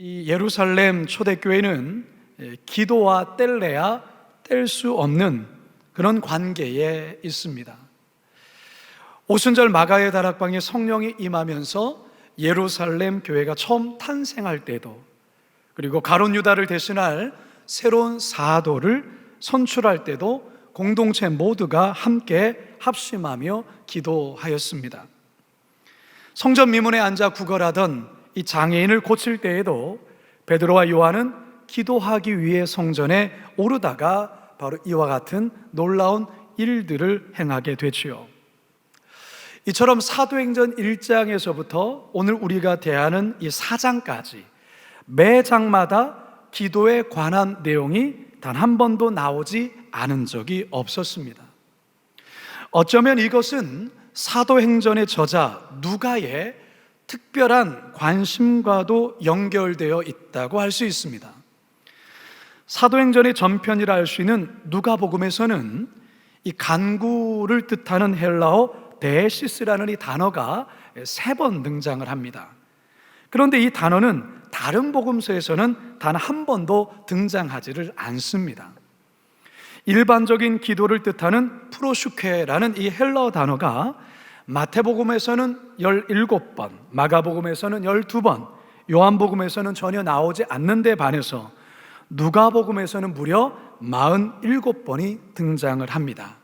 이 예루살렘 초대교회는 기도와 뗄래야 뗄 수 없는 그런 관계에 있습니다. 오순절 마가의 다락방에 성령이 임하면서 예루살렘 교회가 처음 탄생할 때도, 그리고 가룟 유다를 대신할 새로운 사도를 선출할 때도 공동체 모두가 함께 합심하며 기도하였습니다. 성전 미문에 앉아 구걸하던 이 장애인을 고칠 때에도 베드로와 요한은 기도하기 위해 성전에 오르다가 바로 이와 같은 놀라운 일들을 행하게 되지요. 이처럼 사도행전 1장에서부터 오늘 우리가 대하는 이 4장까지 매 장마다 기도에 관한 내용이 단 한 번도 나오지 않은 적이 없었습니다. 어쩌면 이것은 사도행전의 저자 누가의 특별한 관심과도 연결되어 있다고 할 수 있습니다. 사도행전의 전편이라 할 수 있는 누가복음에서는 이 간구를 뜻하는 헬라어 데시스라는 이 단어가 3번 등장을 합니다. 그런데 이 단어는 다른 복음서에서는 단 한 번도 등장하지를 않습니다. 일반적인 기도를 뜻하는 프로슈케라는 이 헬라어 단어가 마태복음에서는 17번, 마가복음에서는 12번, 요한복음에서는 전혀 나오지 않는 데 반해서 누가복음에서는 무려 47번이 등장을 합니다.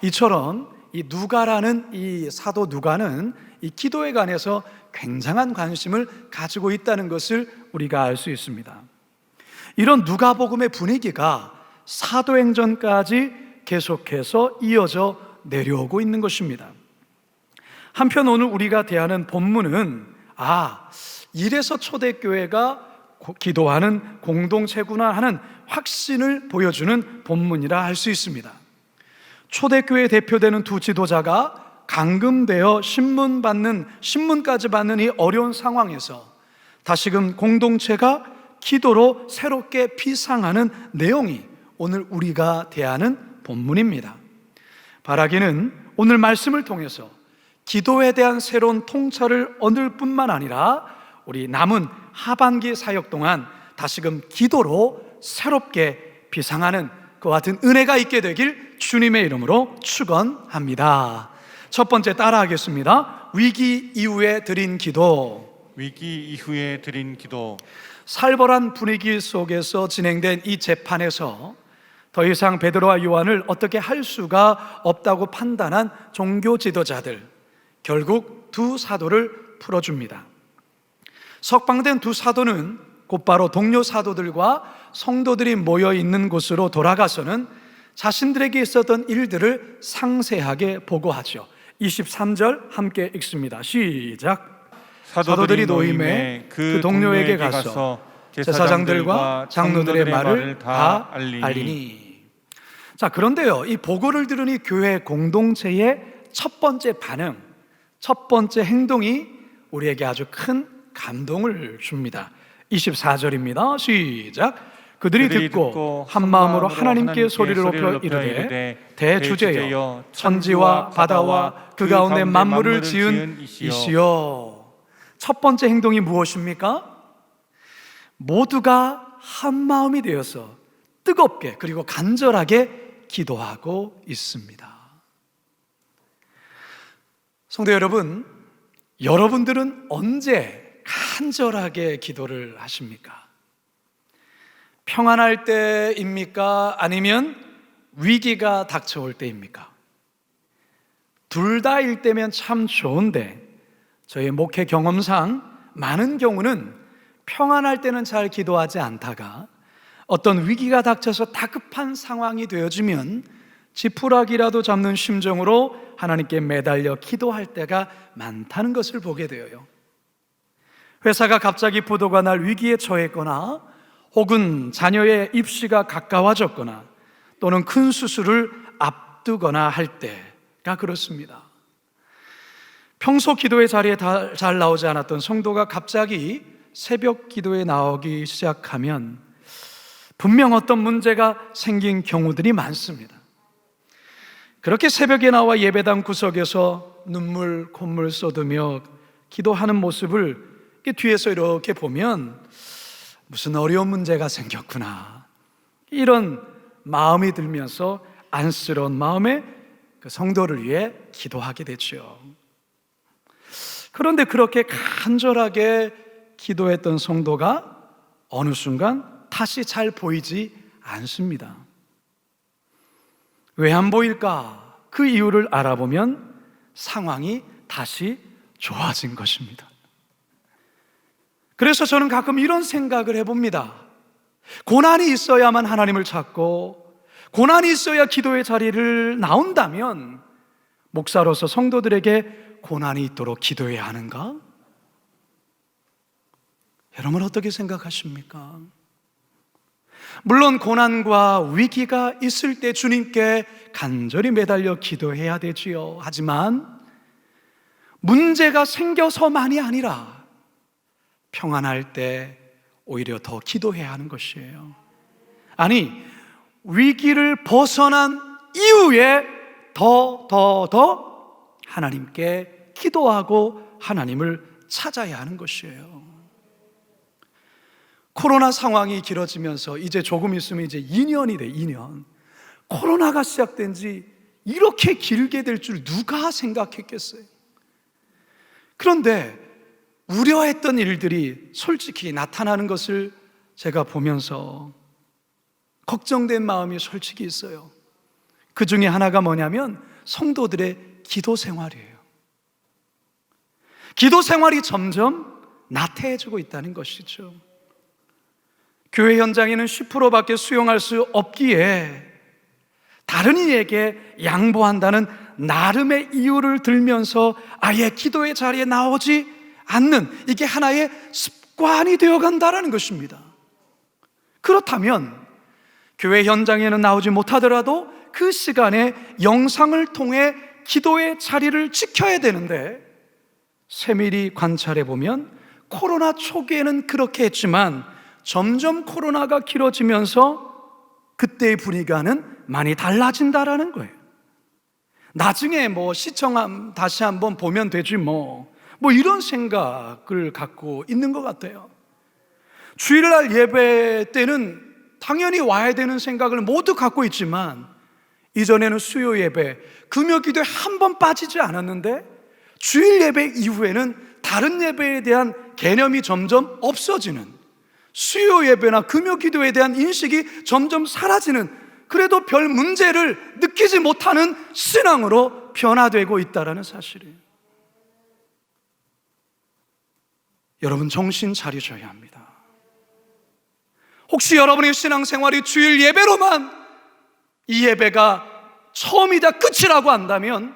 이처럼 이 누가라는 이 사도 누가는 이 기도에 관해서 굉장한 관심을 가지고 있다는 것을 우리가 알 수 있습니다. 이런 누가복음의 분위기가 사도행전까지 계속해서 이어져 내려오고 있는 것입니다. 한편 오늘 우리가 대하는 본문은 이래서 초대교회가 기도하는 공동체구나 하는 확신을 보여주는 본문이라 할 수 있습니다. 초대교회에 대표되는 두 지도자가 감금되어 신문까지 받는 이 어려운 상황에서 다시금 공동체가 기도로 새롭게 피상하는 내용이 오늘 우리가 대하는 본문입니다. 바라기는 오늘 말씀을 통해서 기도에 대한 새로운 통찰을 얻을 뿐만 아니라 우리 남은 하반기 사역 동안 다시금 기도로 새롭게 비상하는 그와 같은 은혜가 있게 되길 주님의 이름으로 축원합니다. 첫 번째 따라하겠습니다. 위기 이후에 드린 기도. 위기 이후에 드린 기도. 살벌한 분위기 속에서 진행된 이 재판에서 더 이상 베드로와 요한을 어떻게 할 수가 없다고 판단한 종교 지도자들, 결국 두 사도를 풀어줍니다. 석방된 두 사도는 곧바로 동료 사도들과 성도들이 모여 있는 곳으로 돌아가서는 자신들에게 있었던 일들을 상세하게 보고하죠. 23절 함께 읽습니다. 시작. 사도들이 노임에 그 동료에게 가서 제사장들과 장로들의 말을 다 알리니. 자, 그런데요, 이 보고를 들은 이 교회 공동체의 첫 번째 반응, 첫 번째 행동이 우리에게 아주 큰 감동을 줍니다. 24절입니다. 시작. 그들이 듣고 한 마음으로 하나님께 소리를 높여 이르되 대주제여 천지와 바다와 그 가운데 만물을 지은 이시여. 첫 번째 행동이 무엇입니까? 모두가 한 마음이 되어서 뜨겁게 그리고 간절하게 기도하고 있습니다. 성도 여러분, 여러분들은 언제 간절하게 기도를 하십니까? 평안할 때입니까? 아니면 위기가 닥쳐올 때입니까? 둘 다일 때면 참 좋은데 저희 목회 경험상 많은 경우는 평안할 때는 잘 기도하지 않다가 어떤 위기가 닥쳐서 다급한 상황이 되어지면 지푸라기라도 잡는 심정으로 하나님께 매달려 기도할 때가 많다는 것을 보게 되어요. 회사가 갑자기 부도가 날 위기에 처했거나 혹은 자녀의 입시가 가까워졌거나 또는 큰 수술을 앞두거나 할 때가 그렇습니다. 평소 기도의 자리에 잘 나오지 않았던 성도가 갑자기 새벽 기도에 나오기 시작하면 분명 어떤 문제가 생긴 경우들이 많습니다. 그렇게 새벽에 나와 예배당 구석에서 눈물 콧물 쏟으며 기도하는 모습을 뒤에서 이렇게 보면 무슨 어려운 문제가 생겼구나, 이런 마음이 들면서 안쓰러운 마음에 그 성도를 위해 기도하게 되죠. 그런데 그렇게 간절하게 기도했던 성도가 어느 순간 다시 잘 보이지 않습니다. 왜 안 보일까? 그 이유를 알아보면 상황이 다시 좋아진 것입니다. 그래서 저는 가끔 이런 생각을 해봅니다. 고난이 있어야만 하나님을 찾고, 고난이 있어야 기도의 자리를 나온다면 목사로서 성도들에게 고난이 있도록 기도해야 하는가? 여러분 어떻게 생각하십니까? 물론 고난과 위기가 있을 때 주님께 간절히 매달려 기도해야 되지요. 하지만 문제가 생겨서만이 아니라 평안할 때 오히려 더 기도해야 하는 것이에요. 아니, 위기를 벗어난 이후에 더 하나님께 기도하고 하나님을 찾아야 하는 것이에요. 코로나 상황이 길어지면서 이제 조금 있으면 이제 2년이 돼, 2년. 코로나가 시작된 지 이렇게 길게 될 줄 누가 생각했겠어요? 그런데 우려했던 일들이 솔직히 나타나는 것을 제가 보면서 걱정된 마음이 솔직히 있어요. 그 중에 하나가 뭐냐면 성도들의 기도 생활이에요. 기도 생활이 점점 나태해지고 있다는 것이죠. 교회 현장에는 10%밖에 수용할 수 없기에 다른 이에게 양보한다는 나름의 이유를 들면서 아예 기도의 자리에 나오지 않는, 이게 하나의 습관이 되어간다는 것입니다. 그렇다면 교회 현장에는 나오지 못하더라도 그 시간에 영상을 통해 기도의 자리를 지켜야 되는데, 세밀히 관찰해 보면 코로나 초기에는 그렇게 했지만 점점 코로나가 길어지면서 그때의 분위기와는 많이 달라진다라는 거예요. 나중에 시청 다시 한번 보면 되지 뭐 이런 생각을 갖고 있는 것 같아요. 주일날 예배 때는 당연히 와야 되는 생각을 모두 갖고 있지만, 이전에는 수요 예배, 금요 기도에 한 번 빠지지 않았는데 주일 예배 이후에는 다른 예배에 대한 개념이 점점 없어지는, 수요 예배나 금요 기도에 대한 인식이 점점 사라지는, 그래도 별 문제를 느끼지 못하는 신앙으로 변화되고 있다는 사실이에요. 여러분 정신 차리셔야 합니다. 혹시 여러분의 신앙생활이 주일 예배로만 이 예배가 처음이자 끝이라고 한다면,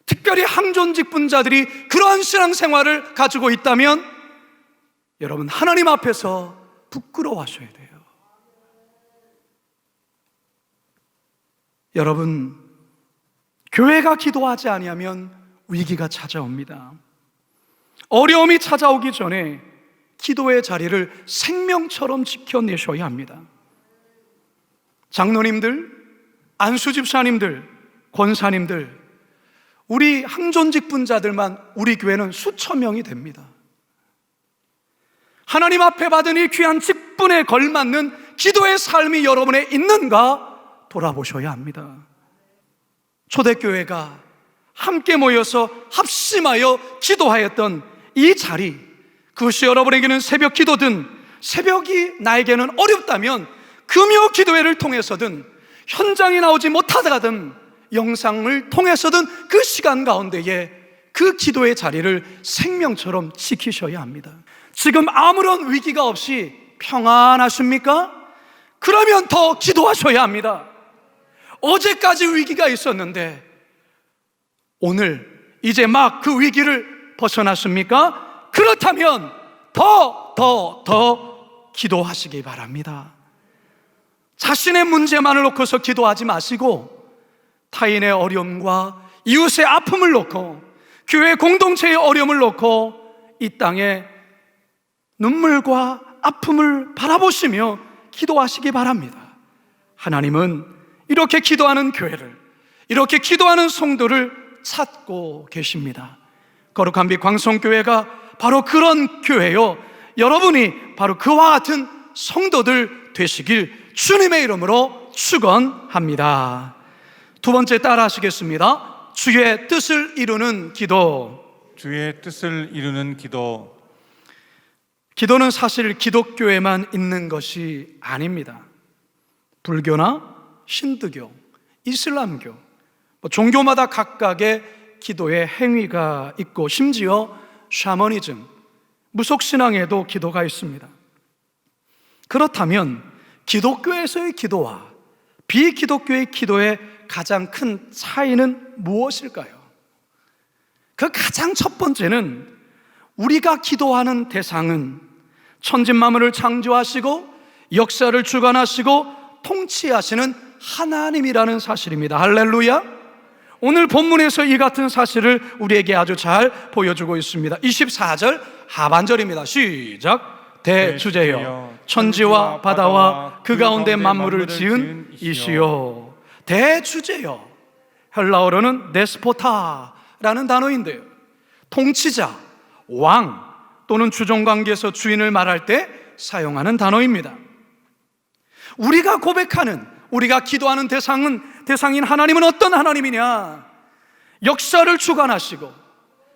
특별히 항존직 분자들이 그러한 신앙생활을 가지고 있다면 여러분 하나님 앞에서 부끄러워하셔야 돼요. 여러분, 교회가 기도하지 아니하면 위기가 찾아옵니다. 어려움이 찾아오기 전에 기도의 자리를 생명처럼 지켜내셔야 합니다. 장로님들, 안수집사님들, 권사님들, 우리 항존직 분자들만 우리 교회는 수천 명이 됩니다. 하나님 앞에 받은 이 귀한 직분에 걸맞는 기도의 삶이 여러분에 있는가 돌아보셔야 합니다. 초대교회가 함께 모여서 합심하여 기도하였던 이 자리, 그것이 여러분에게는 새벽 기도든 새벽이 나에게는 어렵다면 금요 기도회를 통해서든 현장에 나오지 못하다가든 영상을 통해서든 그 시간 가운데에 그 기도의 자리를 생명처럼 지키셔야 합니다. 지금 아무런 위기가 없이 평안하십니까? 그러면 더 기도하셔야 합니다. 어제까지 위기가 있었는데 오늘 이제 막 그 위기를 벗어났습니까? 그렇다면 더 기도하시기 바랍니다. 자신의 문제만을 놓고서 기도하지 마시고 타인의 어려움과 이웃의 아픔을 놓고 교회 공동체의 어려움을 놓고 이 땅에 눈물과 아픔을 바라보시며 기도하시기 바랍니다. 하나님은 이렇게 기도하는 교회를, 이렇게 기도하는 성도를 찾고 계십니다. 거룩한 빛 광성교회가 바로 그런 교회요, 여러분이 바로 그와 같은 성도들 되시길 주님의 이름으로 축원합니다. 두 번째 따라 하시겠습니다. 주의 뜻을 이루는 기도. 주의 뜻을 이루는 기도. 기도는 사실 기독교에만 있는 것이 아닙니다. 불교나 신두교, 이슬람교, 종교마다 각각의 기도의 행위가 있고 심지어 샤머니즘, 무속신앙에도 기도가 있습니다. 그렇다면 기독교에서의 기도와 비기독교의 기도의 가장 큰 차이는 무엇일까요? 그 가장 첫 번째는 우리가 기도하는 대상은 천진만물을 창조하시고 역사를 주관하시고 통치하시는 하나님이라는 사실입니다. 할렐루야. 오늘 본문에서 이 같은 사실을 우리에게 아주 잘 보여주고 있습니다. 24절 하반절입니다. 시작. 대주제여 천지와 바다와 그 가운데 만물을 지은 이시여. 대주제여, 헬라어로는 데스포타라는 단어인데요, 통치자, 왕 또는 주종관계에서 주인을 말할 때 사용하는 단어입니다. 우리가 고백하는, 우리가 기도하는 대상인 하나님은 어떤 하나님이냐? 역사를 주관하시고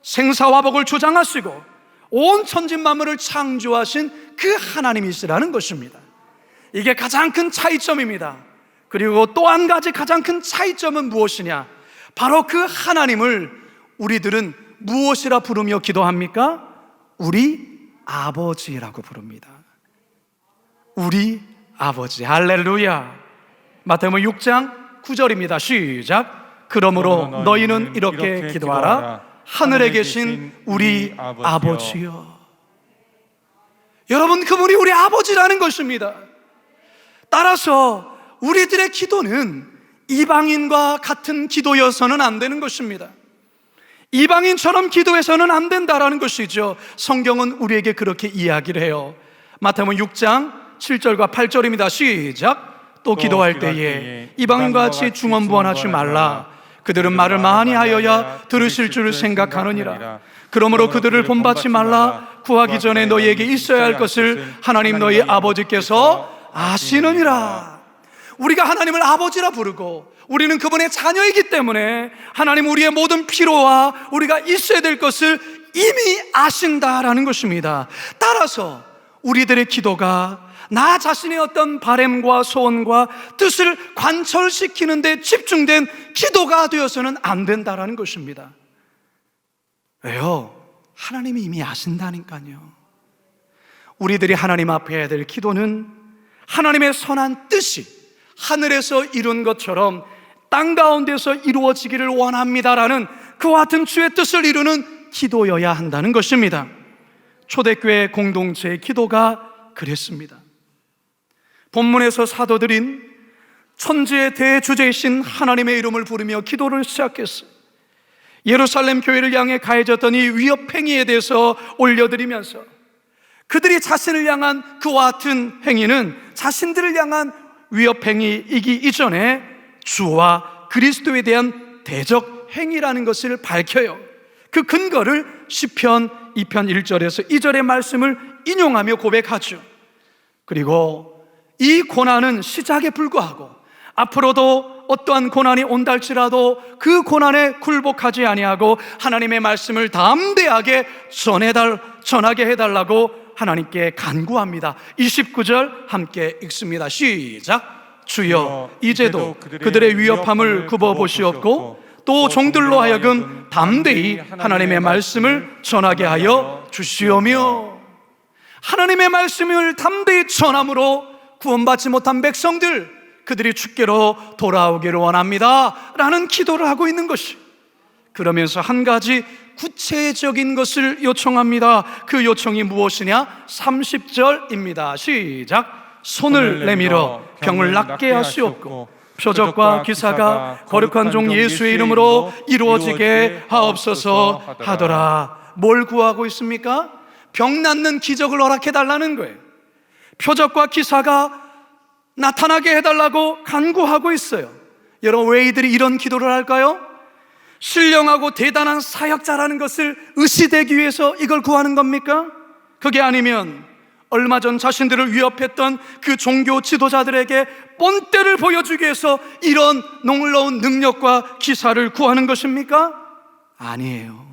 생사화복을 주장하시고 온 천지 만물을 창조하신 그 하나님이시라는 것입니다. 이게 가장 큰 차이점입니다. 그리고 또 한 가지 가장 큰 차이점은 무엇이냐? 바로 그 하나님을 우리들은 무엇이라 부르며 기도합니까? 우리 아버지라고 부릅니다. 우리 아버지. 할렐루야. 마태복음 6장 9절입니다. 시작. 그러므로 너희는 이렇게 기도하라. 하늘에 계신 우리 아버지여. 여러분, 그분이 우리 아버지라는 것입니다. 따라서 우리들의 기도는 이방인과 같은 기도여서는 안 되는 것입니다. 이방인처럼 기도해서는 안 된다라는 것이죠. 성경은 우리에게 그렇게 이야기를 해요. 마태복음 6장 7절과 8절입니다. 시작. 또 기도할 때에 이방인과 같이 중언부언하지 말라. 그들은 말을 많이 하여야 들으실 줄 생각하느니라. 그러므로 그들을 본받지 말라. 구하기 전에 너희에게 있어야 할 것을 하나님 너희 아버지께서 아시느니라. 우리가 하나님을 아버지라 부르고 우리는 그분의 자녀이기 때문에 하나님 우리의 모든 필요와 우리가 있어야 될 것을 이미 아신다라는 것입니다. 따라서 우리들의 기도가 나 자신의 어떤 바램과 소원과 뜻을 관철시키는 데 집중된 기도가 되어서는 안 된다라는 것입니다. 왜요? 하나님이 이미 아신다니까요. 우리들이 하나님 앞에 해야 될 기도는 하나님의 선한 뜻이 하늘에서 이룬 것처럼 땅 가운데서 이루어지기를 원합니다라는 그와 같은 주의 뜻을 이루는 기도여야 한다는 것입니다. 초대교회 공동체의 기도가 그랬습니다. 본문에서 사도들인 천지의 대주제이신 하나님의 이름을 부르며 기도를 시작했어요. 예루살렘 교회를 향해 가해졌던 이 위협행위에 대해서 올려드리면서 그들이 자신을 향한 그와 같은 행위는 자신들을 향한 위협행위이기 이전에 주와 그리스도에 대한 대적 행위라는 것을 밝혀요. 그 근거를 시편 2편 1절에서 2절의 말씀을 인용하며 고백하죠. 그리고 이 고난은 시작에 불과하고 앞으로도 어떠한 고난이 온다 할지라도 그 고난에 굴복하지 아니하고 하나님의 말씀을 담대하게 전하게 해달라고 하나님께 간구합니다. 29절 함께 읽습니다. 시작. 주여 이제도 그들의 위협함을 굽어보시옵고 또 종들로 하여금 담대히 하나님의 말씀을 전하게 하여 주시오며. 하나님의 말씀을 담대히 전함으로 구원받지 못한 백성들, 그들이 주께로 돌아오기를 원합니다 라는 기도를 하고 있는 것이, 그러면서 한 가지 구체적인 것을 요청합니다. 그 요청이 무엇이냐? 30절입니다. 시작. 손을 내밀어 병을 낫게 하시옵고 표적과 기사가 거룩한 종 예수의 이름으로 이루어지게 하옵소서 하더라. 뭘 구하고 있습니까? 병 낫는 기적을 허락해달라는 거예요. 표적과 기사가 나타나게 해달라고 간구하고 있어요. 여러분, 왜 이들이 이런 기도를 할까요? 신령하고 대단한 사역자라는 것을 의시되기 위해서 이걸 구하는 겁니까? 그게 아니면 얼마 전 자신들을 위협했던 그 종교 지도자들에게 본때를 보여주기 위해서 이런 놀라운 능력과 기사를 구하는 것입니까? 아니에요.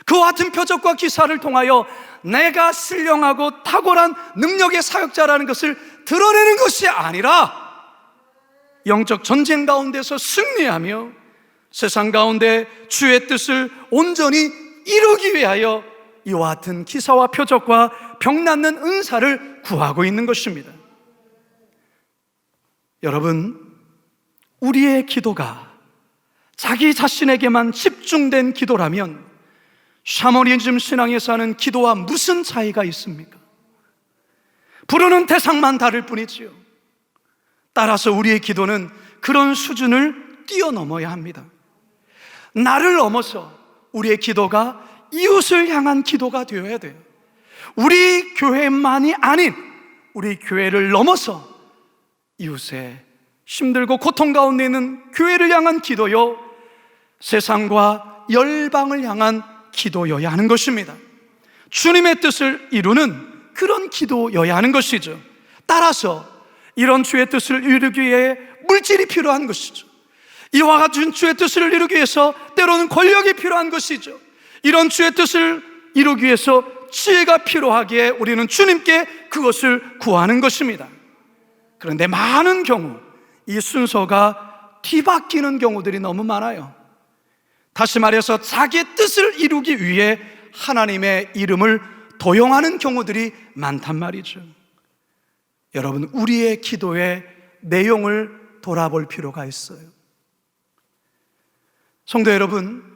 그와 같은 표적과 기사를 통하여 내가 신령하고 탁월한 능력의 사역자라는 것을 드러내는 것이 아니라 영적 전쟁 가운데서 승리하며 세상 가운데 주의 뜻을 온전히 이루기 위하여 이와 같은 기사와 표적과 병낫는 은사를 구하고 있는 것입니다. 여러분, 우리의 기도가 자기 자신에게만 집중된 기도라면 샤머니즘 신앙에서 하는 기도와 무슨 차이가 있습니까? 부르는 대상만 다를 뿐이지요. 따라서 우리의 기도는 그런 수준을 뛰어넘어야 합니다. 나를 넘어서 우리의 기도가 이웃을 향한 기도가 되어야 돼요. 우리 교회만이 아닌 우리 교회를 넘어서 이웃의 힘들고 고통 가운데 있는 교회를 향한 기도요, 세상과 열방을 향한 기도여야 하는 것입니다. 주님의 뜻을 이루는 그런 기도여야 하는 것이죠. 따라서 이런 주의 뜻을 이루기 위해 물질이 필요한 것이죠. 이와 같은 주의 뜻을 이루기 위해서 때로는 권력이 필요한 것이죠. 이런 주의 뜻을 이루기 위해서 지혜가 필요하기에 우리는 주님께 그것을 구하는 것입니다. 그런데 많은 경우 이 순서가 뒤바뀌는 경우들이 너무 많아요. 다시 말해서 자기의 뜻을 이루기 위해 하나님의 이름을 도용하는 경우들이 많단 말이죠. 여러분, 우리의 기도의 내용을 돌아볼 필요가 있어요. 성도 여러분,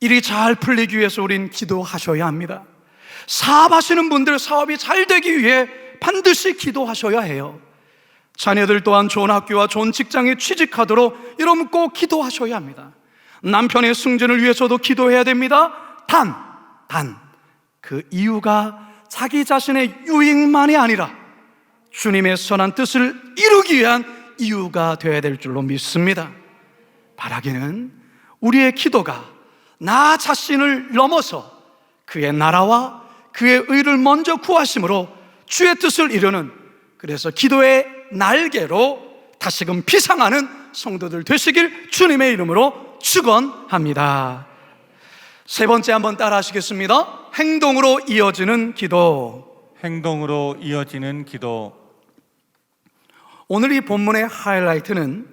일이 잘 풀리기 위해서 우린 기도하셔야 합니다. 사업하시는 분들 사업이 잘 되기 위해 반드시 기도하셔야 해요. 자녀들 또한 좋은 학교와 좋은 직장에 취직하도록 여러분 꼭 기도하셔야 합니다. 남편의 승진을 위해서도 기도해야 됩니다. 단 그 이유가 자기 자신의 유익만이 아니라 주님의 선한 뜻을 이루기 위한 이유가 되어야 될 줄로 믿습니다. 바라기는 우리의 기도가 나 자신을 넘어서 그의 나라와 그의 의를 먼저 구하심으로 주의 뜻을 이루는, 그래서 기도의 날개로 다시금 비상하는 성도들 되시길 주님의 이름으로 축원합니다. 세 번째 한번 따라 하시겠습니다. 행동으로 이어지는 기도. 행동으로 이어지는 기도. 오늘 이 본문의 하이라이트는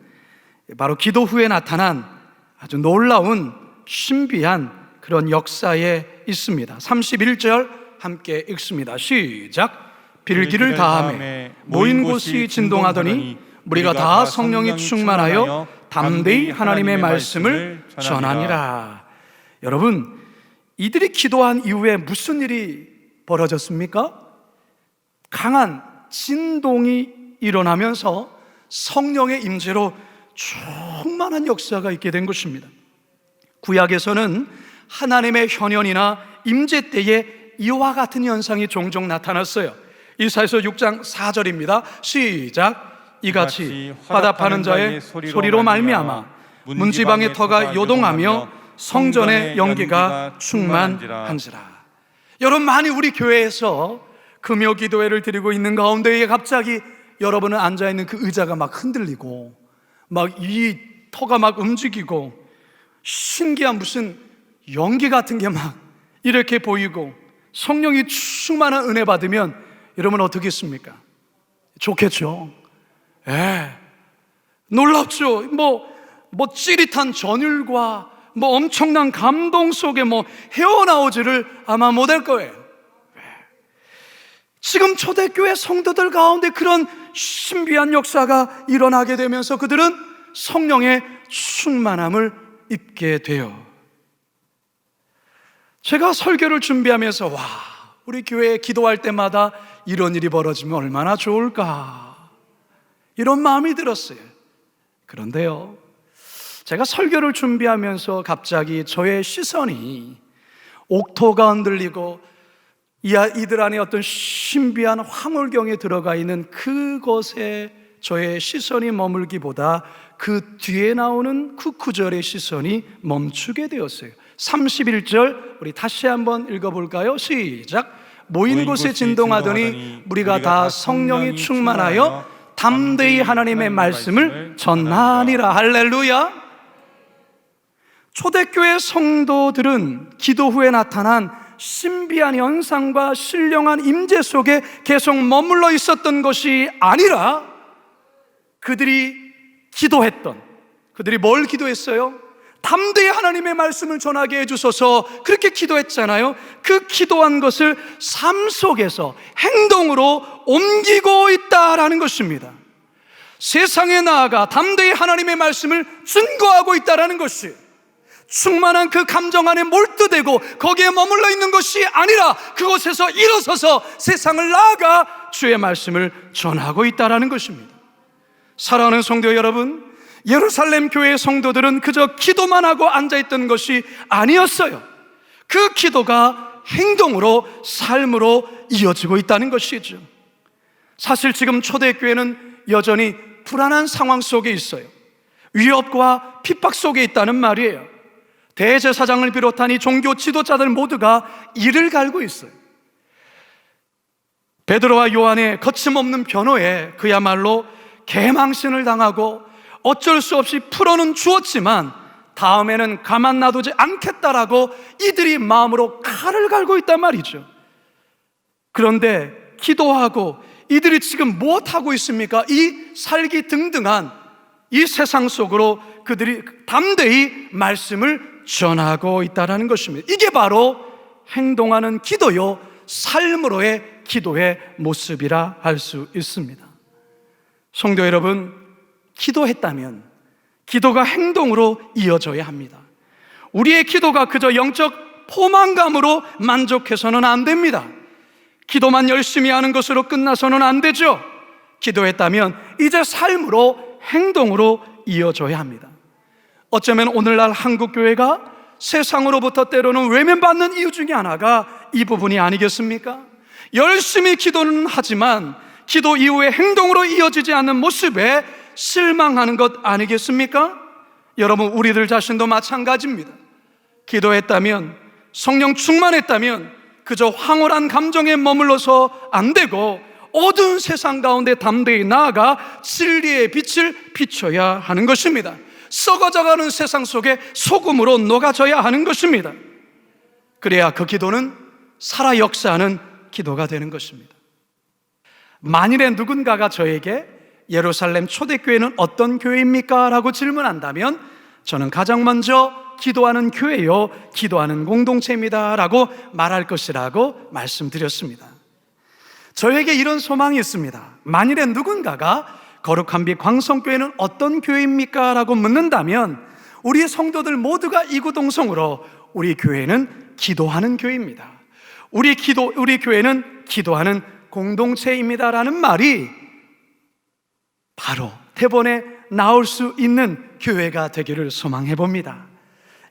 바로 기도 후에 나타난 아주 놀라운 신비한 그런 역사에 있습니다. 31절 함께 읽습니다. 시작. 빌기를 다하매 모인 곳이 진동하더니 무리가 다 성령이 충만하여 담대히 하나님의 말씀을 전하니라. 여러분, 이들이 기도한 이후에 무슨 일이 벌어졌습니까? 강한 진동이 일어나면서 성령의 임재로 충만한 역사가 있게 된 것입니다. 구약에서는 하나님의 현현이나 임재 때에 이와 같은 현상이 종종 나타났어요. 이사야서 6장 4절입니다. 시작. 이같이 화답하는 자의 소리로 말미암아 문지방의 터가 요동하며 성전의 연기가 충만한지라. 여러분, 많이 우리 교회에서 금요 기도회를 드리고 있는 가운데에 갑자기 여러분은 앉아있는 그 의자가 막 흔들리고 막 이 터가 막 움직이고 신기한 무슨 연기 같은 게 막 이렇게 보이고 성령이 충만한 은혜 받으면 여러분 어떻겠습니까? 좋겠죠. 놀랍죠. 뭐 찌릿한 전율과 뭐 엄청난 감동 속에 뭐 헤어나오지를 아마 못할 거예요. 지금 초대교회 성도들 가운데 그런 신비한 역사가 일어나게 되면서 그들은 성령의 충만함을 입게 돼요. 제가 설교를 준비하면서 우리 교회에 기도할 때마다 이런 일이 벌어지면 얼마나 좋을까, 이런 마음이 들었어요. 그런데요, 제가 설교를 준비하면서 갑자기 저의 시선이 옥토가 흔들리고 이들 안에 어떤 신비한 황홀경에 들어가 있는 그것에 저의 시선이 머물기보다 그 뒤에 나오는 그 구절의 시선이 멈추게 되었어요. 31절 우리 다시 한번 읽어볼까요? 시작. 모인 곳에 진동하더니 무리가 다 성령이 충만하여 담대히 하나님의 말씀을 전하니라. 할렐루야. 초대교회 성도들은 기도 후에 나타난 신비한 현상과 신령한 임재 속에 계속 머물러 있었던 것이 아니라 그들이 뭘 기도했어요? 담대히 하나님의 말씀을 전하게 해주소서, 그렇게 기도했잖아요. 그 기도한 것을 삶 속에서 행동으로 옮기고 있다라는 것입니다. 세상에 나아가 담대히 하나님의 말씀을 증거하고 있다라는 것이, 충만한 그 감정 안에 몰두되고 거기에 머물러 있는 것이 아니라 그곳에서 일어서서 세상을 나아가 주의 말씀을 전하고 있다라는 것입니다. 사랑하는 성도 여러분, 예루살렘 교회의 성도들은 그저 기도만 하고 앉아있던 것이 아니었어요. 그 기도가 행동으로, 삶으로 이어지고 있다는 것이죠. 사실 지금 초대교회는 여전히 불안한 상황 속에 있어요. 위협과 핍박 속에 있다는 말이에요. 대제사장을 비롯한 이 종교 지도자들 모두가 이를 갈고 있어요. 베드로와 요한의 거침없는 변호에 그야말로 개망신을 당하고 어쩔 수 없이 풀어는 주었지만 다음에는 가만 놔두지 않겠다라고 이들이 마음으로 칼을 갈고 있단 말이죠. 그런데 기도하고 이들이 지금 무엇하고 있습니까? 이 살기등등한 이 세상 속으로 그들이 담대히 말씀을 전하고 있다는 것입니다. 이게 바로 행동하는 기도요, 삶으로의 기도의 모습이라 할 수 있습니다. 성도 여러분, 기도했다면 기도가 행동으로 이어져야 합니다. 우리의 기도가 그저 영적 포만감으로 만족해서는 안 됩니다. 기도만 열심히 하는 것으로 끝나서는 안 되죠. 기도했다면 이제 삶으로, 행동으로 이어져야 합니다. 어쩌면 오늘날 한국교회가 세상으로부터 때로는 외면받는 이유 중에 하나가 이 부분이 아니겠습니까? 열심히 기도는 하지만 기도 이후에 행동으로 이어지지 않는 모습에 실망하는 것 아니겠습니까? 여러분, 우리들 자신도 마찬가지입니다. 기도했다면, 성령 충만했다면 그저 황홀한 감정에 머물러서 안 되고 어두운 세상 가운데 담대히 나아가 진리의 빛을 비춰야 하는 것입니다. 썩어져가는 세상 속에 소금으로 녹아져야 하는 것입니다. 그래야 그 기도는 살아 역사하는 기도가 되는 것입니다. 만일에 누군가가 저에게 예루살렘 초대교회는 어떤 교회입니까? 라고 질문한다면 저는 가장 먼저 기도하는 교회요, 기도하는 공동체입니다 라고 말할 것이라고 말씀드렸습니다. 저에게 이런 소망이 있습니다. 만일에 누군가가 거룩한 빛 광성교회는 어떤 교회입니까? 라고 묻는다면 우리 성도들 모두가 이구동성으로 우리 교회는 기도하는 교회입니다. 우리 교회는 기도하는 공동체입니다 라는 말이 바로 대본에 나올 수 있는 교회가 되기를 소망해 봅니다.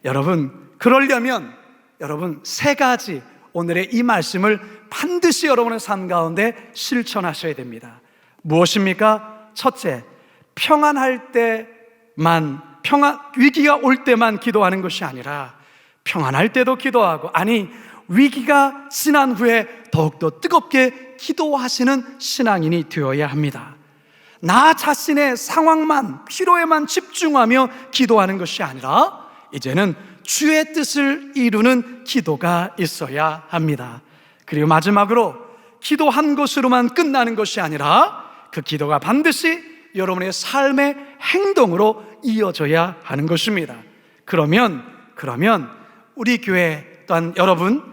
여러분, 그러려면 여러분 세 가지, 오늘의 이 말씀을 반드시 여러분의 삶 가운데 실천하셔야 됩니다. 무엇입니까? 첫째, 위기가 올 때만 기도하는 것이 아니라 평안할 때도 기도하고, 위기가 지난 후에 더욱더 뜨겁게 기도하시는 신앙인이 되어야 합니다. 나 자신의 상황만, 필요에만 집중하며 기도하는 것이 아니라 이제는 주의 뜻을 이루는 기도가 있어야 합니다. 그리고 마지막으로 기도한 것으로만 끝나는 것이 아니라 그 기도가 반드시 여러분의 삶의 행동으로 이어져야 하는 것입니다. 그러면 우리 교회 또한 여러분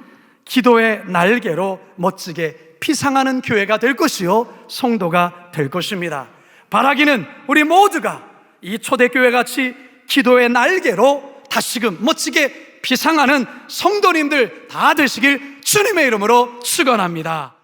기도의 날개로 멋지게 피상하는 교회가 될 것이요, 성도가 될 것입니다. 바라기는 우리 모두가 이 초대교회 같이 기도의 날개로 다시금 멋지게 피상하는 성도님들 다 되시길 주님의 이름으로 축원합니다.